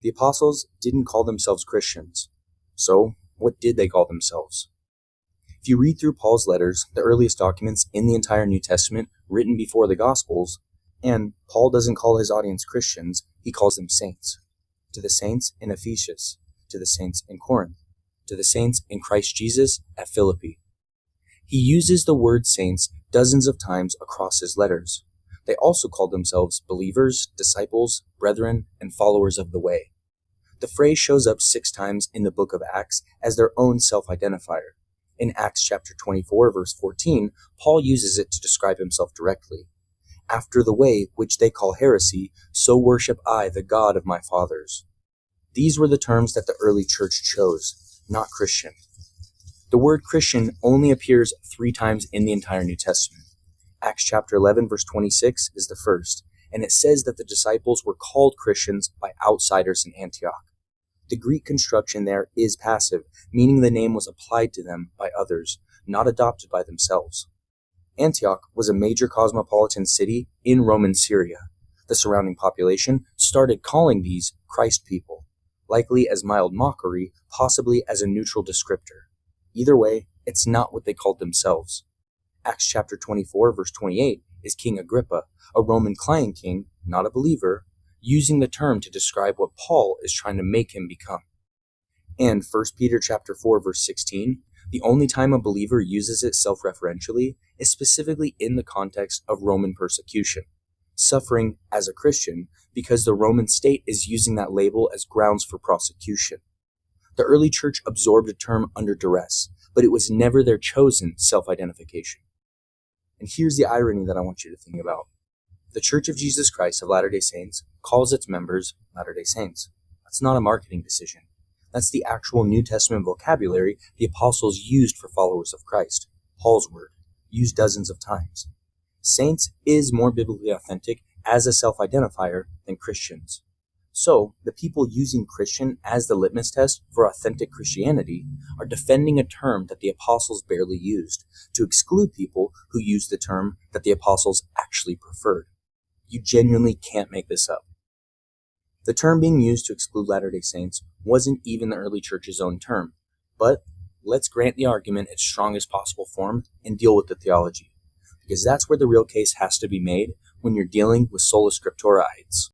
The apostles didn't call themselves Christians. So, what did they call themselves? If you read through Paul's letters, the earliest documents in the entire New Testament written before the Gospels, and Paul doesn't call his audience Christians, he calls them saints. To the saints in Ephesus, to the saints in Corinth, to the saints in Christ Jesus at Philippi. He uses the word saints dozens of times across his letters. They also called themselves believers, disciples, brethren, and followers of the way. The phrase shows up 6 times in the book of Acts as their own self-identifier. In Acts chapter 24, verse 14, Paul uses it to describe himself directly. After the way which they call heresy, so worship I the God of my fathers. These were the terms that the early church chose, not Christian. The word Christian only appears 3 times in the entire New Testament. Acts chapter 11, verse 26 is the first, and it says that the disciples were called Christians by outsiders in Antioch. The Greek construction there is passive, meaning the name was applied to them by others, not adopted by themselves. Antioch was a major cosmopolitan city in Roman Syria. The surrounding population started calling these Christ people, likely as mild mockery, possibly as a neutral descriptor. Either way, it's not what they called themselves. Acts chapter 24, verse 28 is King Agrippa, a Roman client king, not a believer, using the term to describe what Paul is trying to make him become. And 1 Peter chapter 4, verse 16, the only time a believer uses it self-referentially is specifically in the context of Roman persecution, suffering as a Christian because the Roman state is using that label as grounds for prosecution. The early church absorbed a term under duress, but it was never their chosen self-identification. And here's the irony that I want you to think about. The Church of Jesus Christ of Latter-day Saints calls its members Latter-day Saints. That's not a marketing decision. That's the actual New Testament vocabulary the apostles used for followers of Christ. Paul's word, used dozens of times. Saints is more biblically authentic as a self-identifier than Christians. So, the people using Christian as the litmus test for authentic Christianity are defending a term that the apostles barely used to exclude people who use the term that the apostles actually preferred. You genuinely can't make this up. The term being used to exclude Latter-day Saints wasn't even the early church's own term, but let's grant the argument its strongest possible form and deal with the theology, because that's where the real case has to be made when you're dealing with sola scriptura-ites.